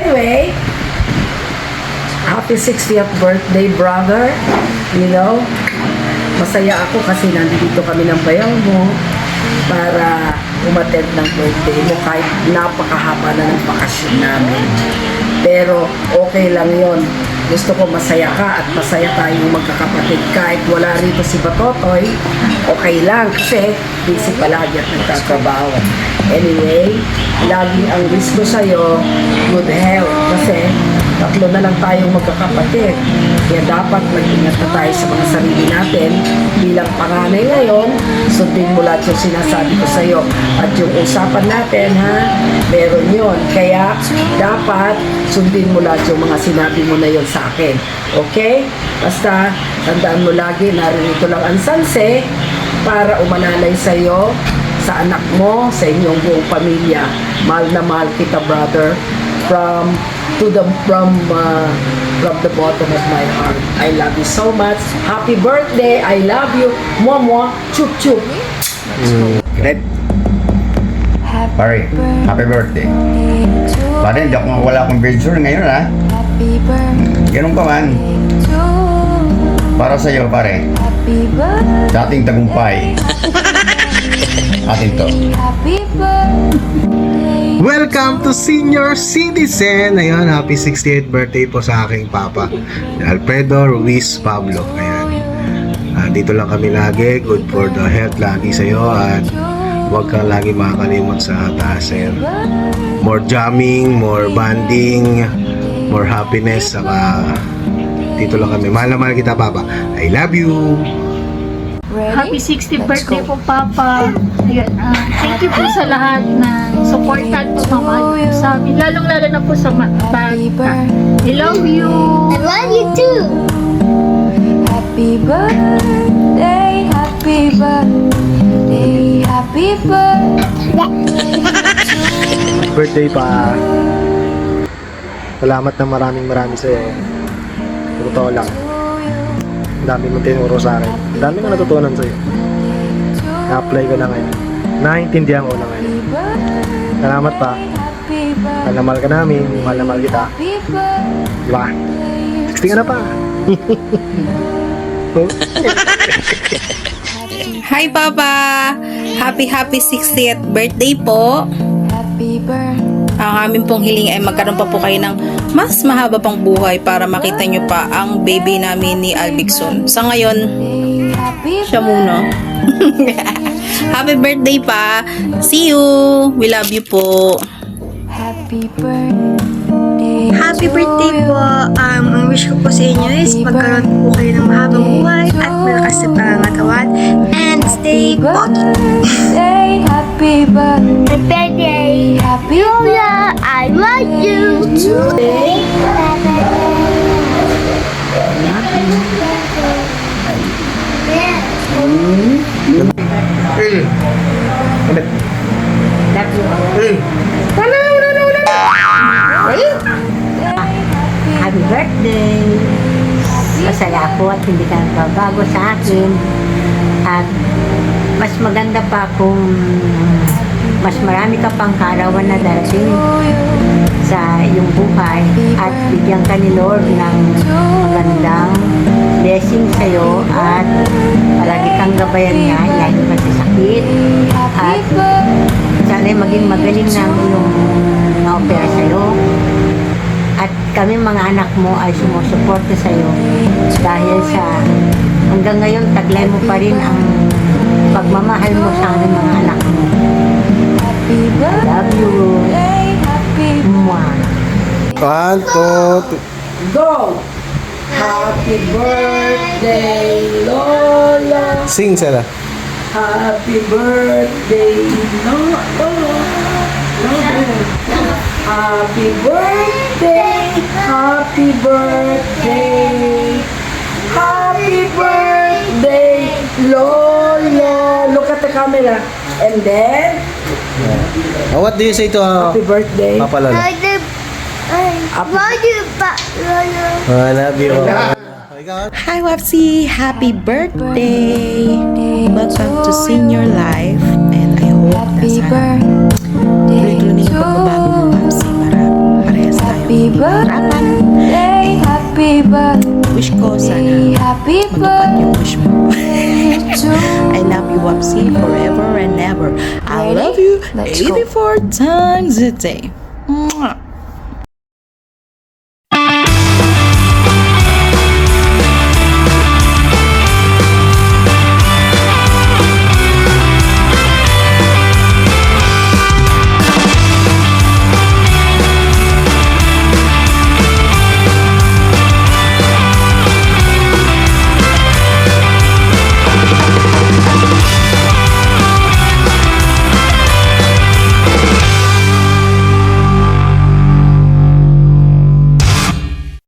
Anyway, happy 60th birthday, brother. You know, masaya ako kasi nandito kami ng bayaw mo para umattend ng birthday mo kahit napakahaba na ng bakasyon namin. Pero okay lang yon. Gusto ko masaya ka at masaya tayong magkakapatid kahit wala rito si Batotoy. Okay lang kasi busy palagi at nagtatrabaho. Anyway, laging ang wish ko sa'yo, good health kasi tatlo na lang tayong magkakapatid. Kaya dapat mag-ingat na tayo sa mga sarili natin. Bilang panganay ngayon, sundin mo lahat yung sinasabi ko sa'yo. At yung usapan natin, ha, meron yun. Kaya dapat sundin mo lahat yung mga sinabi mo na yun sa akin. Okay? Basta, tandaan mo lagi, naririto lang ang Sanse para umalalay sa'yo, sa anak mo, sa inyong buong pamilya. Mahal na mahal kita, brother. From the bottom of my heart. I love you so much. Happy birthday. I love you. Mwah, chup chup. Red. Pare, happy birthday. Pare, hindi ako wala akong virtue ngayon, ha? Ganun pa man. Para sa'yo, pare. Sa ating tagumpay. Atin to. Welcome to Senior Citizen! Ayan, happy 68th birthday po sa aking papa, Alfredo Ruiz Pablo. Ayan. Dito lang kami lagi. Good for the health lagi sa'yo at huwag kang lagi makakalimot sa taas. More jamming, more bonding, more happiness. Saka dito lang kami. Mahal na mahal kita, papa. I love you! Happy 60th birthday po, Papa. Ayun, thank you po sa lahat ng supportan po, mamahal po sa amin. Lalong-lalo na po sa bata. I love you. I love you too. Happy birthday, happy birthday, happy birthday. Birthday pa. Salamat na maraming sa'yo. Totoo lang. Ang dami mong tinuro sa akin. Ang dami ko natutunan sa'yo. Na-apply ko na ngayon. Naintindihan ko na ngayon. Salamat pa. Mahal na mahal ka namin. Mahal na mahal kita. Diba? 60 ka na pa. Hi Papa! Happy 60th birthday po! Happy birthday. Ang amin pong hiling ay magkaroon pa po kayo ng mas mahaba pang buhay para makita nyo pa ang baby namin ni Albixon. Sa ngayon, siya muna. Happy birthday pa! See you! We love you po! Happy birthday. Happy birthday po. Ang wish ko po sa inyo is magkaroon po kayo ng mahabang buhay at malakas na pangangatawan and stay pogi. Happy birthday. Happy Lola, I love you. Today, Happy birthday! Masaya ako at hindi ka nagbabago sa akin. At mas maganda pa kung mas marami ka pang kaarawan na darating sa iyong buhay at bigyan ka ni Lord ng magandang blessing sa'yo at palagi kang gabayan niya, lalo ka sa sakit at sana'y maging magaling ng iyong na-opera sa'yo. At kami mga anak mo ay sumusuporta sa iyo dahil sa hanggang ngayon taglay mo pa rin ang pagmamahal mo sa aming mga anak mo. I love you. Mwah. 1, 2, 3. go! Happy birthday, Lola! Sing sila. Happy birthday, Lola! Happy birthday, happy birthday, happy birthday, Lola. Look at the camera. And then, What do you say to happy birthday. Papa Lola? I love you, I love you. Hi Wapsi! Happy birthday! Welcome to Senior Life and I hope na sana tuloy-tuloy na yung pagbabago mo Wapsi para parehas tayo Happy birthday, happy birthday, Wish ko sana happy matupad yung wish mo. birthday to I love you, Wapsi, forever and ever. I Ready? love you Let's go. 84 times a day. Mwah.